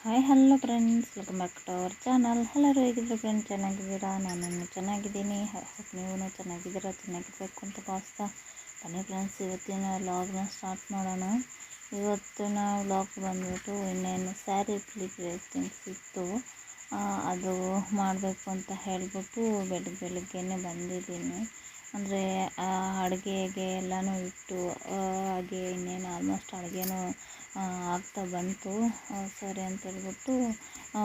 Hi hello friends, welcome back to our channel. ಎಲ್ಲರೂ ಹೇಗಿದ್ರು friends? ಚೆನ್ನಾಗಿದ್ದೀರಾ? ನಾನು ಚೆನ್ನಾಗಿದ್ದೀನಿ. ನೀವು ಚೆನ್ನಾಗಿರಬೇಕು ಅಂತ ಭಾವಿಸ್ತಾ ಬನ್ನಿ ಫ್ರೆಂಡ್ಸ್, ಇವತ್ತಿನ ವ್ಲಾಗ್ನ ಸ್ಟಾರ್ಟ್ ಮಾಡೋಣ. ಇವತ್ತಿನ ವ್ಲಾಗ್ ಬಂದ್ಬಿಟ್ಟು ಇನ್ನೇನು ಸ್ಯಾರಿ ಪ್ಲೇಟಿಂಗ್ಸ್ ಇತ್ತು, ಅದು ಮಾಡಬೇಕು ಅಂತ ಹೇಳಿಬಿಟ್ಟು ಬೆಳಗ್ಗೆನೇ ಬಂದಿದ್ದೀನಿ. ಅಂದರೆ ಅಡುಗೆಗೆ ಎಲ್ಲನೂ ಇಟ್ಟು ಹಾಗೆ ಇನ್ನೇನು ಆಲ್ಮೋಸ್ಟ್ ಅಡುಗೆನೂ ಆಗ್ತಾ ಬಂತು. ಸರಿ ಅಂತ ಹೇಳ್ಬಿಟ್ಟು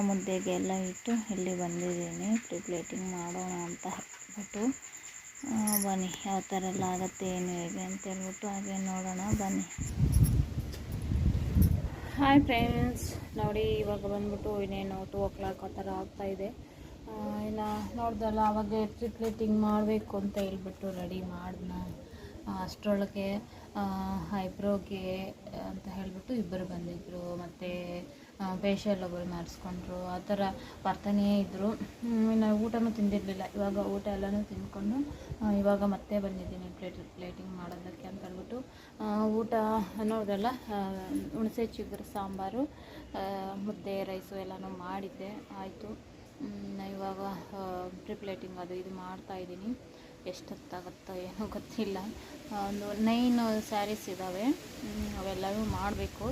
ಮುದ್ದೆಗೆ ಎಲ್ಲ ಇಟ್ಟು ಇಲ್ಲಿ ಬಂದಿದ್ದೀನಿ. ಪ್ಲೇಟಿಂಗ್ ಮಾಡೋಣ ಅಂತ ಹೇಳ್ಬಿಟ್ಟು ಬನ್ನಿ, ಯಾವ ಥರ ಎಲ್ಲ ಆಗುತ್ತೆ ಏನು ಹೇಗೆ ಅಂತ ಹೇಳ್ಬಿಟ್ಟು ಹಾಗೆ ನೋಡೋಣ ಬನ್ನಿ. ಹಾಯ್ ಫ್ರೆಂಡ್ಸ್, ನೋಡಿ ಇವಾಗ ಬಂದ್ಬಿಟ್ಟು ಇನ್ನೇನು 2 o'clock ಆ ಥರ ಆಗ್ತಾಯಿದೆ. ಇನ್ನು ನೋಡ್ದಲ್ಲ, ಅವಾಗೆ ಪ್ಲೇಟಿಂಗ್ ಮಾಡಬೇಕು ಅಂತ ಹೇಳ್ಬಿಟ್ಟು ರೆಡಿ ಮಾಡಿದ್ನ. ಅಷ್ಟರೊಳಗೆ ಐಬ್ರೋಗೆ ಅಂತ ಹೇಳಿಬಿಟ್ಟು ಇಬ್ಬರು ಬಂದಿದ್ದರು, ಮತ್ತು ಫೇಶಿಯಲ್ ಒಬ್ಬರು ಮಾಡಿಸ್ಕೊಂಡ್ರು. ಆ ಥರ ಬರ್ತಾನೇ ಇದ್ದರು. ಇನ್ನು ಊಟನೂ ತಿಂದಿರಲಿಲ್ಲ. ಇವಾಗ ಊಟ ಎಲ್ಲನೂ ತಿಂದ್ಕೊಂಡು ಇವಾಗ ಮತ್ತೆ ಬಂದಿದ್ದೀನಿ ಪ್ಲೇಟಿಂಗ್ ಮಾಡೋದಕ್ಕೆ ಅಂತ ಹೇಳ್ಬಿಟ್ಟು. ಊಟ ನೋಡಿದ್ರಲ್ಲ, ಹುಣಸೆ ಚಿಗುರು ಸಾಂಬಾರು, ಮುದ್ದೆ, ರೈಸು ಎಲ್ಲನೂ ಮಾಡಿದ್ದೆ, ಆಯಿತು. ಇವಾಗ ಪ್ಲೇಟಿಂಗ್ ಅದು ಇದು ಮಾಡ್ತಾಯಿದ್ದೀನಿ. ಎಷ್ಟೊತ್ತಾಗುತ್ತೋ ಏನೋ ಗೊತ್ತಿಲ್ಲ. ಒಂದು 9 ಸ್ಯಾರೀಸ್ ಇದ್ದಾವೆ, ಅವೆಲ್ಲವೂ ಮಾಡಬೇಕು.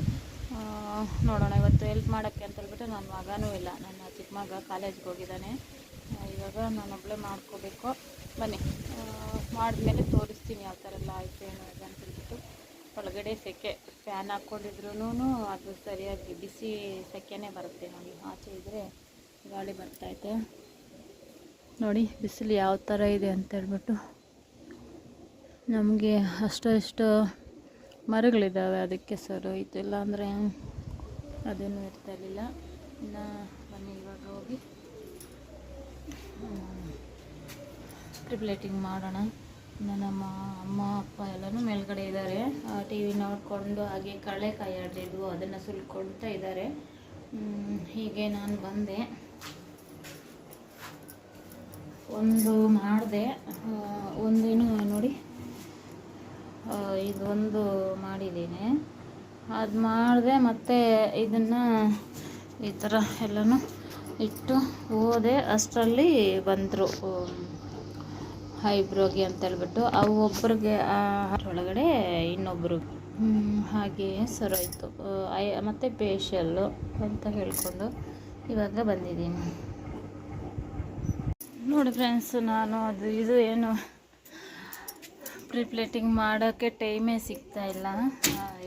ನೋಡೋಣ, ಇವತ್ತು ಹೆಲ್ಪ್ ಮಾಡೋಕ್ಕೆ ಅಂತ ಹೇಳ್ಬಿಟ್ಟು ನನ್ನ ಮಗನೂ ಇಲ್ಲ. ನನ್ನ ಚಿಕ್ಕ ಮಗ ಕಾಲೇಜ್ಗೆ ಹೋಗಿದ್ದಾನೆ. ಇವಾಗ ನಾನೊಬ್ಬಳೇ ಮಾಡ್ಕೋಬೇಕು. ಬನ್ನಿ, ಮಾಡಿದ್ಮೇಲೆ ತೋರಿಸ್ತೀನಿ ಯಾವ ಥರ ಎಲ್ಲ ಆಯಿತು ಏನೋ ಇದೆ ಅಂತ ಹೇಳ್ಬಿಟ್ಟು. ಒಳಗಡೆ ಸೆಕೆ ಫ್ಯಾನ್ ಹಾಕ್ಕೊಂಡಿದ್ರೂ ಅದು ಸರಿಯಾಗಿ ಬಿಸಿ ಸೆಕೆನೇ ಬರುತ್ತೆ ನೋಡಿ. ಆಚೆ ಇದ್ದರೆ ಗಾಳಿ ಬರ್ತೈತೆ ನೋಡಿ, ಬಿಸಿಲು ಯಾವ ಥರ ಇದೆ ಅಂತ ಹೇಳ್ಬಿಟ್ಟು. ನಮಗೆ ಅಷ್ಟು ಮರಗಳಿದ್ದಾವೆ, ಅದಕ್ಕೆ ಸರ್ ಹೋಯ್ತು, ಇಲ್ಲ ಅಂದರೆ ಅದೇನೂ ಇರ್ತಾಯಿರಲಿಲ್ಲ. ಇನ್ನು ಬನ್ನಿ, ಇವಾಗ ಹೋಗಿ ಪ್ಲೇಟಿಂಗ್ ಮಾಡೋಣ. ಇನ್ನು ನಮ್ಮ ಅಮ್ಮ ಅಪ್ಪ ಎಲ್ಲನೂ ಮೇಲ್ಗಡೆ ಇದ್ದಾರೆ, ಟಿ ವಿ ನೋಡಿಕೊಂಡು ಹಾಗೆ ಕಡಲೆಕಾಯಿ ಆಡಿದ್ವು, ಅದನ್ನು ಸುಲ್ಕೊಳ್ತಾ ಇದ್ದಾರೆ. ಹೀಗೆ ನಾನು ಬಂದೆ, ಒಂದು ಮಾಡಿದೆ, ಒಂದೇನು ನೋಡಿ ಇದೊಂದು ಮಾಡಿದ್ದೀನಿ. ಅದು ಮಾಡಿದೆ, ಮತ್ತು ಇದನ್ನು ಈ ಥರ ಎಲ್ಲನೂ ಇಟ್ಟು ಹೋದೆ. ಅಷ್ಟರಲ್ಲಿ ಬಂದರು ಐಬ್ರೋಗೆ ಅಂತೇಳ್ಬಿಟ್ಟು. ಅವು ಒಬ್ರಿಗೆ ಒಳಗಡೆ ಇನ್ನೊಬ್ಬರು ಹಾಗೆ ಸರೋಯ್ತು. ಮತ್ತು ಫೇಶಿಯಲ್ಲು ಅಂತ ಹೇಳ್ಕೊಂಡು ಇವಾಗ ಬಂದಿದ್ದೀನಿ ನೋಡಿ ಫ್ರೆಂಡ್ಸ್. ನಾನು ಅದು ಇದು ಏನು ಪ್ಲೇಟಿಂಗ್ ಮಾಡೋಕ್ಕೆ ಟೈಮೇ ಸಿಗ್ತಾಯಿಲ್ಲ.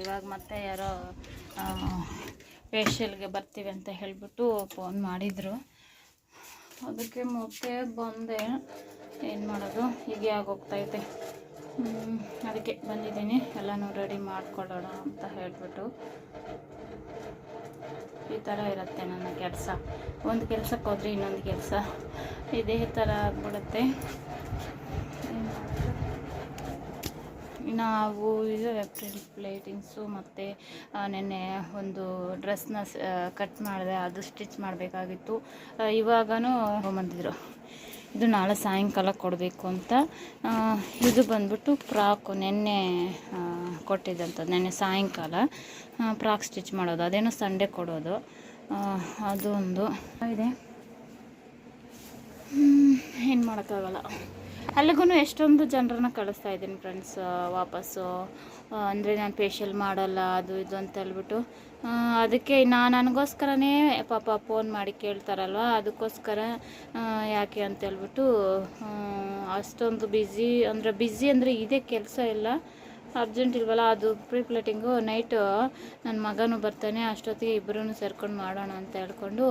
ಇವಾಗ ಮತ್ತೆ ಯಾರೋ ಫೇಶಿಯಲ್ಗೆ ಬರ್ತೀವಿ ಅಂತ ಹೇಳಿಬಿಟ್ಟು ಫೋನ್ ಮಾಡಿದರು, ಅದಕ್ಕೆ ಮತ್ತೆ ಬಂದೆ. ಏನು ಮಾಡೋದು, ಹೀಗೆ ಆಗೋಗ್ತೈತೆ. ಅದಕ್ಕೆ ಬಂದಿದ್ದೀನಿ, ಎಲ್ಲನೂ ರೆಡಿ ಮಾಡಿಕೊಳ್ಳೋಣ ಅಂತ ಹೇಳಿಬಿಟ್ಟು. ಈ ಥರ ಇರುತ್ತೆ ನನ್ನ ಕೆಲಸ. ಒಂದು ಕೆಲಸಕ್ಕೆ ಹೋದರೆ ಇನ್ನೊಂದು ಕೆಲಸ ಇದೇ ಥರ ಆಗ್ಬಿಡುತ್ತೆ. ನಾವು ಇದು ಪ್ಲೇಟಿಂಗ್ಸು, ಮತ್ತು ನೆನ್ನೆ ಒಂದು ಡ್ರೆಸ್ನ ಕಟ್ ಮಾಡಿದೆ, ಅದು ಸ್ಟಿಚ್ ಮಾಡಬೇಕಾಗಿತ್ತು. ಇವಾಗನೂ ಬಂದಿದ್ರು, ಇದು ನಾಳೆ ಸಾಯಂಕಾಲ ಕೊಡಬೇಕು ಅಂತ. ಇದು ಬಂದ್ಬಿಟ್ಟು ಫ್ರಾಕು, ನೆನ್ನೆ ಕೊಟ್ಟಿದ್ದಂಥದ್ದು, ನೆನ್ನೆ ಸಾಯಂಕಾಲ ಫ್ರಾಕ್ ಸ್ಟಿಚ್ ಮಾಡೋದು, ಅದೇನೋ ಸಂಡೇ ಕೊಡೋದು. ಅದು ಒಂದು ಇದೆ, ಏನು ಮಾಡೋಕ್ಕಾಗಲ್ಲ. ಅಲ್ಲಿಗೂ ಎಷ್ಟೊಂದು ಜನರನ್ನ ಕಳಿಸ್ತಾ ಇದ್ದೀನಿ ಫ್ರೆಂಡ್ಸ್ ವಾಪಸ್ಸು. ಅಂದರೆ ನಾನು ಫೇಶಿಯಲ್ ಮಾಡಲ್ಲ ಅದು ಇದು ಅಂತ ಹೇಳ್ಬಿಟ್ಟು. ಅದಕ್ಕೆ ನನಗೋಸ್ಕರನೇ ಪಾಪ ಫೋನ್ ಮಾಡಿ ಕೇಳ್ತಾರಲ್ವ, ಅದಕ್ಕೋಸ್ಕರ ಯಾಕೆ ಅಂತ ಹೇಳ್ಬಿಟ್ಟು ಅಷ್ಟೊಂದು ಬ್ಯುಸಿ ಅಂದರೆ ಇದೇ ಕೆಲಸ ಇಲ್ಲ, ಅರ್ಜೆಂಟ್ ಇಲ್ವಲ್ಲ. ಅದು ಪ್ಲೇಟಿಂಗು ನೈಟು ನನ್ನ ಮಗನೂ ಬರ್ತಾನೆ, ಅಷ್ಟೊತ್ತಿಗೆ ಇಬ್ಬರೂ ಸೇರ್ಕೊಂಡು ಮಾಡೋಣ ಅಂತ ಹೇಳ್ಕೊಂಡು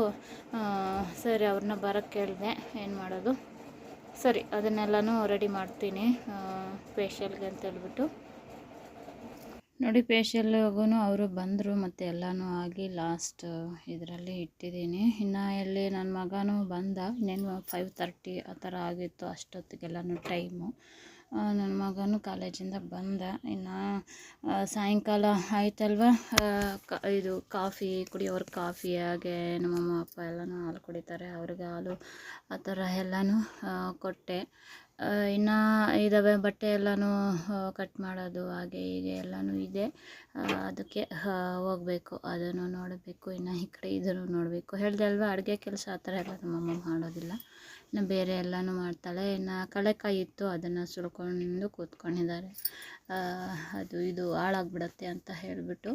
ಸರಿ ಅವ್ರನ್ನ ಬರೋಕ್ಕೆ ಕೇಳಿದೆ. ಏನು ಮಾಡೋದು, ಸರಿ ಅದನ್ನೆಲ್ಲನೂ ರೆಡಿ ಮಾಡ್ತೀನಿ ಫೇಶಿಯಲ್ಗೆ ಅಂತ ಹೇಳ್ಬಿಟ್ಟು. ನೋಡಿ, ಫೇಶಿಯಲ್ಗೂ ಅವರು ಬಂದರು, ಮತ್ತು ಎಲ್ಲನೂ ಆಗಿ ಲಾಸ್ಟ್ ಇದರಲ್ಲಿ ಇಟ್ಟಿದ್ದೀನಿ. ಇನ್ನು ಎಲ್ಲಿ ನನ್ನ ಮಗನೂ ಬಂದ, ಇನ್ನೇನು 5:30 ಆ ಥರ ಆಗಿತ್ತು ಅಷ್ಟೊತ್ತಿಗೆಲ್ಲನೂ ಟೈಮು. ನನ್ನ ಮಗನೂ ಕಾಲೇಜಿಂದ ಬಂದ. ಇನ್ನು ಸಾಯಂಕಾಲ ಆಯ್ತಲ್ವ, ಇದು ಕಾಫಿ ಕುಡಿಯೋರು ಕಾಫಿ, ಹಾಗೆ ನಮ್ಮಮ್ಮ ಅಪ್ಪ ಎಲ್ಲನೂ ಹಾಲು ಕುಡಿತಾರೆ, ಅವ್ರಿಗೆ ಹಾಲು ಆ ಥರ ಎಲ್ಲನೂ ಕೊಟ್ಟೆ. ಇನ್ನು ಇದ್ದಾವೆ ಬಟ್ಟೆ ಎಲ್ಲನೂ ಕಟ್ ಮಾಡೋದು ಹಾಗೆ ಹೀಗೆ ಎಲ್ಲನೂ ಇದೆ. ಅದಕ್ಕೆ ಹೋಗಬೇಕು, ಅದನ್ನು ನೋಡಬೇಕು. ಇನ್ನು ಈ ಕಡೆ ಇದನ್ನು ನೋಡಬೇಕು. ಹೇಳಿದೆ ಅಲ್ವಾ, ಅಡುಗೆ ಕೆಲಸ ಆ ಥರ ಎಲ್ಲ ನಮ್ಮಮ್ಮ ಮಾಡೋದಿಲ್ಲ. ಇನ್ನು ಬೇರೆ ಎಲ್ಲನೂ ಮಾಡ್ತಾಳೆ. ಇನ್ನು ಕಡಲೆಕಾಯಿ ಇತ್ತು, ಅದನ್ನು ಸುಳ್ಕೊಂಡು ಕೂತ್ಕೊಂಡಿದ್ದಾರೆ. ಅದು ಇದು ಹಾಳಾಗ್ಬಿಡತ್ತೆ ಅಂತ ಹೇಳಿಬಿಟ್ಟು.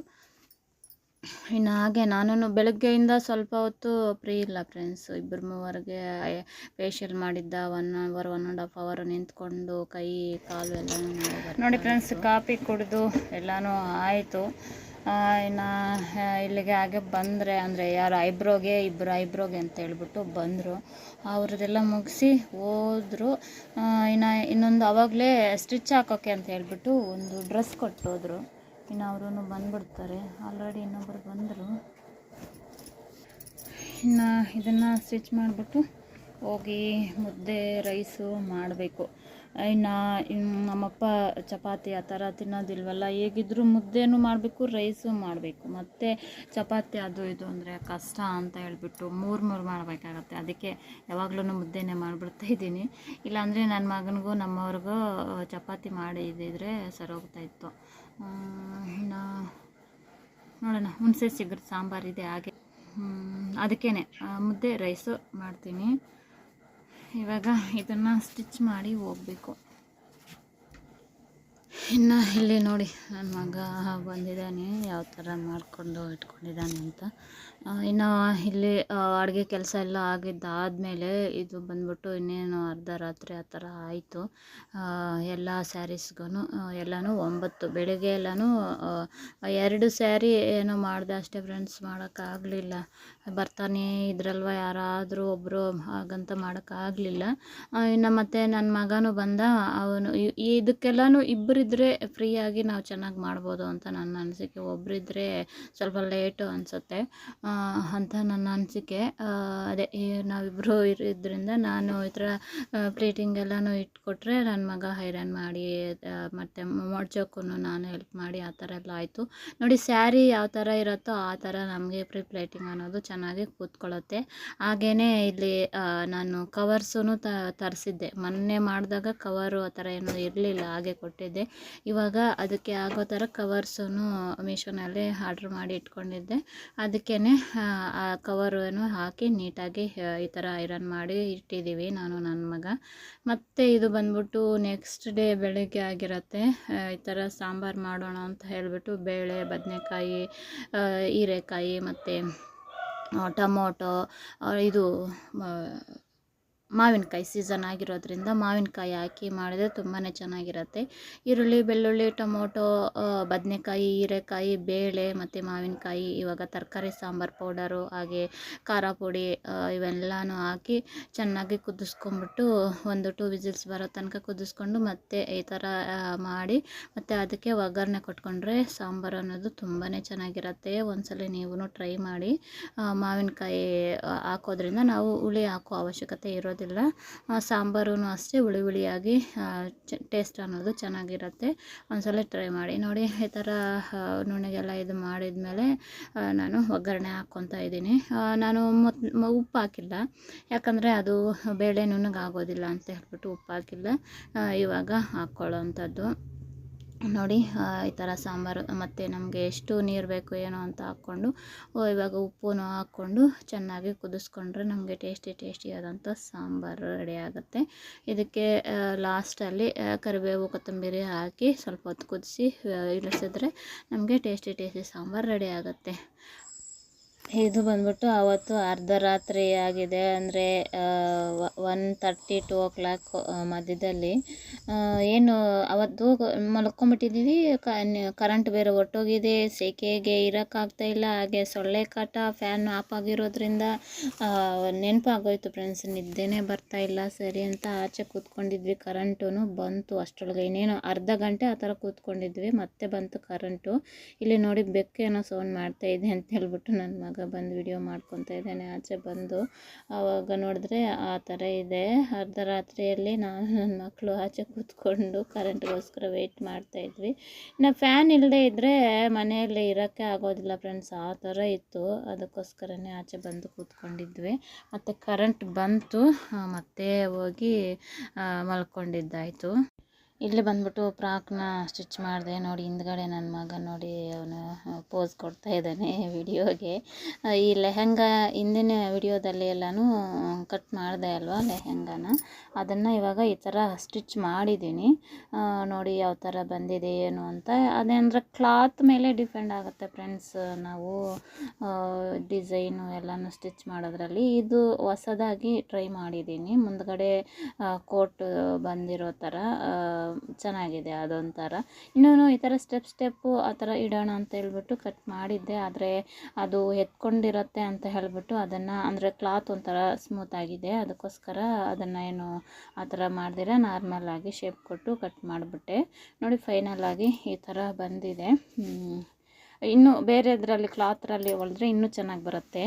ಇನ್ನು ಹಾಗೆ ನಾನು ಬೆಳಗ್ಗೆಯಿಂದ ಸ್ವಲ್ಪ ಹೊತ್ತು ಫ್ರೀ ಇಲ್ಲ ಫ್ರೆಂಡ್ಸ್. ಇಬ್ಬರು ಮೂವರಿಗೆ ಫೇಶಿಯಲ್ ಮಾಡಿದ್ದ 1 hour 1.5 hour ನಿಂತ್ಕೊಂಡು ಕೈ ಕಾಲು ಎಲ್ಲ ನೋಡಿ ಫ್ರೆಂಡ್ಸ್. ಕಾಫಿ ಕುಡಿದು ಎಲ್ಲನೂ ಆಯಿತು. ಇನ್ನು ಇಲ್ಲಿಗೆ ಹಾಗೆ ಬಂದರೆ ಅಂದರೆ ಯಾರು ಇಬ್ಬರು ಐಬ್ರೋಗೆ ಅಂತ ಹೇಳ್ಬಿಟ್ಟು ಬಂದರು. ಅವ್ರದ್ದೆಲ್ಲ ಮುಗಿಸಿ ಹೋದರು. ಇನ್ನೊಂದು ಆವಾಗಲೇ ಸ್ಟಿಚ್ ಹಾಕೋಕ್ಕೆ ಅಂತ ಹೇಳ್ಬಿಟ್ಟು ಒಂದು ಡ್ರೆಸ್ ಕೊಟ್ಟೋದ್ರು. ಇನ್ನು ಅವರು ಬಂದುಬಿಡ್ತಾರೆ. ಆಲ್ರೆಡಿ ಇನ್ನೊಬ್ಬರು ಬಂದರು. ಇನ್ನು ಇದನ್ನು ಸ್ಟಿಚ್ ಮಾಡಿಬಿಟ್ಟು ಹೋಗಿ ಮುದ್ದೆ ರೈಸು ಮಾಡಬೇಕು. ಇನ್ನು ನಮ್ಮಪ್ಪ ಚಪಾತಿ ಆ ಥರ ತಿನ್ನೋದಿಲ್ವಲ್ಲ, ಹೇಗಿದ್ದರೂ ಮುದ್ದೆನೂ ಮಾಡಬೇಕು, ರೈಸು ಮಾಡಬೇಕು, ಮತ್ತು ಚಪಾತಿ ಅದು ಇದು ಅಂದರೆ ಕಷ್ಟ ಅಂತ ಹೇಳ್ಬಿಟ್ಟು 3 ಮಾಡಬೇಕಾಗತ್ತೆ. ಅದಕ್ಕೆ ಯಾವಾಗಲೂ ಮುದ್ದೆನೇ ಮಾಡಿಬಿಡ್ತಾಯಿದ್ದೀನಿ. ಇಲ್ಲಾಂದರೆ ನನ್ನ ಮಗನಿಗೂ ನಮ್ಮವ್ರಿಗೂ ಚಪಾತಿ ಮಾಡಿದ್ದಿದ್ರೆ ಸರೋಗ್ತಾಯಿತ್ತು. ಇನ್ನು ನೋಡೋಣ, ಹುಣಸೆ ಸಿಗರೆ ಸಾಂಬಾರಿದೆ ಹಾಗೆ, ಅದಕ್ಕೇ ಮುದ್ದೆ ರೈಸು ಮಾಡ್ತೀನಿ. ಇವಾಗ ಇದನ್ನು ಸ್ಟಿಚ್ ಮಾಡಿ ಹೋಗಬೇಕು. ಇನ್ನು ಇಲ್ಲಿ ನೋಡಿ, ನನ್ನ ಮಗ ಬಂದಿದ್ದಾನೆ, ಯಾವ ಥರ ಮಾಡಿಕೊಂಡು ಇಟ್ಕೊಂಡಿದ್ದಾನೆ ಅಂತ. ಇನ್ನು ಇಲ್ಲಿ ಅಡುಗೆ ಕೆಲಸ ಎಲ್ಲ ಆಗಿದ್ದಾದಮೇಲೆ ಇದು ಬಂದ್ಬಿಟ್ಟು ಇನ್ನೇನು ಅರ್ಧ ರಾತ್ರಿ ಆ ಥರ ಆಯಿತು. ಎಲ್ಲ ಸ್ಯಾರೀಸ್ಗೂ ಎಲ್ಲನೂ 9 ಬೆಳಗ್ಗೆ ಎಲ್ಲನೂ 2 ಸ್ಯಾರಿ ಏನೋ ಮಾಡಿದೆ ಅಷ್ಟೇ ಫ್ರೆಂಡ್ಸ್. ಮಾಡೋಕ್ಕಾಗಲಿಲ್ಲ, ಬರ್ತಾನೆ ಇದ್ರಲ್ವ ಯಾರಾದರೂ ಒಬ್ಬರು ಹಾಗಂತ ಮಾಡೋಕ್ಕಾಗಲಿಲ್ಲ. ಇನ್ನು ಮತ್ತು ನನ್ನ ಮಗನೂ ಬಂದ. ಅವನು ಇದಕ್ಕೆಲ್ಲನೂ ಇಬ್ಬರಿದ್ದರೆ ಫ್ರೀಯಾಗಿ ನಾವು ಚೆನ್ನಾಗಿ ಮಾಡ್ಬೋದು ಅಂತ ನನ್ನ ಅನಿಸಿಕೆ. ಒಬ್ಬರಿದ್ದರೆ ಸ್ವಲ್ಪ ಲೇಟು ಅನಿಸುತ್ತೆ ಅಂತ ನನ್ನ ಅನಿಸಿಕೆ. ಅದೇ ನಾವಿಬ್ಬರು ಇರೋದ್ರಿಂದ ನಾನು ಈ ಥರ ಪ್ಲೇಟಿಂಗ್ ಎಲ್ಲನೂ ಇಟ್ಕೊಟ್ರೆ ನನ್ನ ಮಗ ಹೈರಾಣ್ ಮಾಡಿ ಮತ್ತು ಮಡ್ಚೋಕ್ಕೂ ನಾನು ಹೆಲ್ಪ್ ಮಾಡಿ ಆ ಥರ ಎಲ್ಲ ಆಯಿತು. ನೋಡಿ, ಸ್ಯಾರಿ ಯಾವ ಥರ ಇರುತ್ತೋ ಆ ಥರ ನಮಗೆ ಪ್ಲೇಟಿಂಗ್ ಅನ್ನೋದು ಚೆನ್ನಾಗಿ ಕೂತ್ಕೊಳ್ಳುತ್ತೆ. ಹಾಗೆಯೇ ಇಲ್ಲಿ ನಾನು ಕವರ್ಸೂ ತರಿಸಿದ್ದೆ. ಮೊನ್ನೆ ಮಾಡಿದಾಗ ಕವರು ಆ ಥರ ಏನೂ ಇರಲಿಲ್ಲ, ಹಾಗೆ ಕೊಟ್ಟಿದ್ದೆ. ಇವಾಗ ಅದಕ್ಕೆ ಆಗೋ ಥರ ಕವರ್ಸೂ ಮೀಶೋನಲ್ಲಿ ಆರ್ಡ್ರ್ ಮಾಡಿ ಇಟ್ಕೊಂಡಿದ್ದೆ. ಅದಕ್ಕೇ ಆ ಕವರನ್ನು ಹಾಕಿ ನೀಟಾಗಿ ಈ ಥರ ಐರನ್ ಮಾಡಿ ಇಟ್ಟಿದ್ದೀವಿ ನಾನು ನನ್ನ ಮಗ. ಮತ್ತು ಇದು ಬಂದ್ಬಿಟ್ಟು ನೆಕ್ಸ್ಟ್ ಡೇ ಬೆಳಗ್ಗೆ ಆಗಿರುತ್ತೆ. ಈ ಥರ ಸಾಂಬಾರು ಮಾಡೋಣ ಅಂತ ಹೇಳಿಬಿಟ್ಟು ಬೇಳೆ, ಬದನೆಕಾಯಿ, ಹೀರೆಕಾಯಿ ಮತ್ತು ಟೊಮೊಟೊ, ಇದು ಮಾವಿನಕಾಯಿ ಸೀಸನ್ ಆಗಿರೋದ್ರಿಂದ ಮಾವಿನಕಾಯಿ ಹಾಕಿ ಮಾಡಿದ್ರೆ ತುಂಬಾ ಚೆನ್ನಾಗಿರುತ್ತೆ. ಈರುಳ್ಳಿ, ಬೆಳ್ಳುಳ್ಳಿ, ಟೊಮೊಟೊ, ಬದನೆಕಾಯಿ, ಹೀರೆಕಾಯಿ, ಬೇಳೆ ಮತ್ತು ಮಾವಿನಕಾಯಿ, ಇವಾಗ ತರಕಾರಿ ಸಾಂಬಾರು ಪೌಡರು ಹಾಗೆ ಖಾರ ಪುಡಿ ಇವೆಲ್ಲನೂ ಹಾಕಿ ಚೆನ್ನಾಗಿ ಕುದಿಸ್ಕೊಂಬಿಟ್ಟು 1-2 ವಿಸಿಲ್ಸ್ ಬರೋ ತನಕ ಕುದಿಸ್ಕೊಂಡು ಮತ್ತೆ ಈ ಥರ ಮಾಡಿ ಮತ್ತು ಅದಕ್ಕೆ ಒಗ್ಗರಣೆ ಕೊಟ್ಕೊಂಡ್ರೆ ಸಾಂಬಾರು ಅನ್ನೋದು ತುಂಬಾ ಚೆನ್ನಾಗಿರುತ್ತೆ. ಒಂದ್ಸಲ ನೀವು ಟ್ರೈ ಮಾಡಿ. ಮಾವಿನಕಾಯಿ ಹಾಕೋದ್ರಿಂದ ನಾವು ಹುಳಿ ಹಾಕೋ ಅವಶ್ಯಕತೆ ಇರೋದಿಲ್ಲ. ಸಾಂಬಾರು ಅಷ್ಟೇ ಹುಳಿ ಹುಳಿಯಾಗಿ ಟೇಸ್ಟ್ ಅನ್ನೋದು ಚೆನ್ನಾಗಿರುತ್ತೆ. ಒಂದ್ಸಲ ಟ್ರೈ ಮಾಡಿ ನೋಡಿ. ಈ ಥರ ನುಣ್ಣಗೆಲ್ಲ ಇದು ಮಾಡಿದ್ಮೇಲೆ ನಾನು ಒಗ್ಗರಣೆ ಹಾಕ್ಕೊತಾ ಇದ್ದೀನಿ. ನಾನು ಉಪ್ಪು ಹಾಕಿಲ್ಲ, ಯಾಕಂದರೆ ಅದು ಬೇಳೆ ನುಣ್ಣಗಾಗೋದಿಲ್ಲ ಅಂತ ಹೇಳ್ಬಿಟ್ಟು ಉಪ್ಪು ಹಾಕಿಲ್ಲ. ಇವಾಗ ಹಾಕ್ಕೊಳ್ಳೋ ಅಂಥದ್ದು ನೋಡಿ. ಈ ಥರ ಸಾಂಬಾರು ಮತ್ತು ನಮಗೆ ಎಷ್ಟು ನೀರು ಬೇಕು ಏನೋ ಅಂತ ಹಾಕ್ಕೊಂಡು ಇವಾಗ ಉಪ್ಪು ಹಾಕ್ಕೊಂಡು ಚೆನ್ನಾಗಿ ಕುದಿಸ್ಕೊಂಡ್ರೆ ನಮಗೆ ಟೇಸ್ಟಿಯಾದಂಥ ಸಾಂಬಾರು ರೆಡಿ ಆಗುತ್ತೆ. ಇದಕ್ಕೆ ಲಾಸ್ಟಲ್ಲಿ ಕರಿಬೇವು, ಕೊತ್ತಂಬರಿ ಹಾಕಿ ಸ್ವಲ್ಪ ಹೊತ್ತು ಕುದಿಸಿ ಇಳಿಸಿದ್ರೆ ನಮಗೆ ಟೇಸ್ಟಿ ಸಾಂಬಾರು ರೆಡಿ ಆಗುತ್ತೆ. ಇದು ಬಂದ್ಬಿಟ್ಟು ಅವತ್ತು ಅರ್ಧ ರಾತ್ರಿ ಆಗಿದೆ, ಅಂದರೆ 1:30 2 o'clock ಮಧ್ಯದಲ್ಲಿ. ಏನು ಅವತ್ತು ಮಲ್ಕೊಂಬಿಟ್ಟಿದ್ದೀವಿ. ಕರೆಂಟ್ ಬೇರೆ ಹೊರ್ಟೋಗಿದೆ, ಸೆಕೆಗೆ ಇರೋಕ್ಕಾಗ್ತಾಯಿಲ್ಲ. ಹಾಗೆ ಸೊಳ್ಳೆ ಕಾಟ, ಫ್ಯಾನ್ ಆಫ್ ಆಗಿರೋದ್ರಿಂದ ನೆನಪಾಗೋಯ್ತು ಫ್ರೆಂಡ್ಸ್, ನಿದ್ದೆನೇ ಬರ್ತಾಯಿಲ್ಲ. ಸರಿ ಅಂತ ಆಚೆ ಕೂತ್ಕೊಂಡಿದ್ವಿ. ಕರೆಂಟು ಬಂತು ಅಷ್ಟರೊಳಗೆ, ಇನ್ನೇನು ಅರ್ಧ ಗಂಟೆ ಆ ಥರ ಕೂತ್ಕೊಂಡಿದ್ವಿ, ಮತ್ತೆ ಬಂತು ಕರೆಂಟು. ಇಲ್ಲಿ ನೋಡಿ, ಬೆಕ್ಕೇನೋ ಸೌಂಡ್ ಮಾಡ್ತಾಯಿದೆ ಅಂತ ಹೇಳ್ಬಿಟ್ಟು ನನ್ನ ಮಗ ಬಂದು ವಿಡಿಯೋ ಮಾಡ್ಕೊತಾ ಇದ್ದಾನೆ ಆಚೆ ಬಂದು. ಆವಾಗ ನೋಡಿದ್ರೆ ಆ ಥರ ಇದೆ. ಅರ್ಧ ರಾತ್ರಿಯಲ್ಲಿ ನಾನು ನನ್ನ ಮಕ್ಕಳು ಆಚೆ ಕೂತ್ಕೊಂಡು ಕರೆಂಟ್ಗೋಸ್ಕರ ವೆಯ್ಟ್ ಮಾಡ್ತಾಯಿದ್ವಿ. ಇನ್ನು ಫ್ಯಾನ್ ಇಲ್ಲದೆ ಇದ್ದರೆ ಮನೆಯಲ್ಲಿ ಇರೋಕ್ಕೆ ಆಗೋದಿಲ್ಲ ಫ್ರೆಂಡ್ಸ್, ಆ ಥರ ಇತ್ತು. ಅದಕ್ಕೋಸ್ಕರನೇ ಆಚೆ ಬಂದು ಕೂತ್ಕೊಂಡಿದ್ವಿ. ಮತ್ತು ಕರೆಂಟ್ ಬಂತು, ಮತ್ತೆ ಹೋಗಿ ಮಲ್ಕೊಂಡಿದ್ದಾಯಿತು. ಇಲ್ಲಿ ಬಂದ್ಬಿಟ್ಟು ಫ್ರಾಕ್ನ ಸ್ಟಿಚ್ ಮಾಡಿದೆ. ನೋಡಿ ಹಿಂದ್ಗಡೆ ನನ್ನ ಮಗ ನೋಡಿ ಅವನು ಪೋಸ್ ಕೊಡ್ತಾ ಇದ್ದಾನೆ ವಿಡಿಯೋಗೆ. ಈ ಲೆಹಂಗಾ ಹಿಂದಿನ ವಿಡಿಯೋದಲ್ಲಿ ಎಲ್ಲನೂ ಕಟ್ ಮಾಡಿದೆ ಅಲ್ವಾ ಲೆಹಂಗಾನ, ಅದನ್ನು ಇವಾಗ ಈ ಥರ ಸ್ಟಿಚ್ ಮಾಡಿದ್ದೀನಿ. ನೋಡಿ ಯಾವ ಥರ ಬಂದಿದೆ ಏನು ಅಂತ. ಅದೇನಂದರೆ ಕ್ಲಾತ್ ಮೇಲೆ ಡಿಪೆಂಡ್ ಆಗುತ್ತೆ ಫ್ರೆಂಡ್ಸ್, ನಾವು ಡಿಸೈನು ಎಲ್ಲನೂ ಸ್ಟಿಚ್ ಮಾಡೋದ್ರಲ್ಲಿ. ಇದು ಹೊಸದಾಗಿ ಟ್ರೈ ಮಾಡಿದ್ದೀನಿ, ಮುಂದ್ಗಡೆ ಕೋಟ್ ಬಂದಿರೋ ಥರ ಚೆನ್ನಾಗಿದೆ ಅದೊಂಥರ. ಇನ್ನೂ ಈ ಥರ ಸ್ಟೆಪ್ಪು ಆ ಥರ ಇಡೋಣ ಅಂತ ಹೇಳ್ಬಿಟ್ಟು ಕಟ್ ಮಾಡಿದ್ದೆ, ಆದರೆ ಅದು ಎತ್ಕೊಂಡಿರುತ್ತೆ ಅಂತ ಹೇಳಿಬಿಟ್ಟು ಅದನ್ನು, ಅಂದರೆ ಕ್ಲಾತ್ ಒಂಥರ ಸ್ಮೂತಾಗಿದೆ, ಅದಕ್ಕೋಸ್ಕರ ಅದನ್ನು ಏನು ಆ ಥರ ಮಾಡ್ದಿರ ನಾರ್ಮಲಾಗಿ ಶೇಪ್ ಕೊಟ್ಟು ಕಟ್ ಮಾಡಿಬಿಟ್ಟೆ. ನೋಡಿ ಫೈನಲಾಗಿ ಈ ಥರ ಬಂದಿದೆ. ಇನ್ನು ಬೇರೆದ್ರಲ್ಲಿ ಕ್ಲಾತ್ರಲ್ಲಿ ಹೊಲಿದ್ರೆ ಇನ್ನೂ ಚೆನ್ನಾಗಿ ಬರುತ್ತೆ.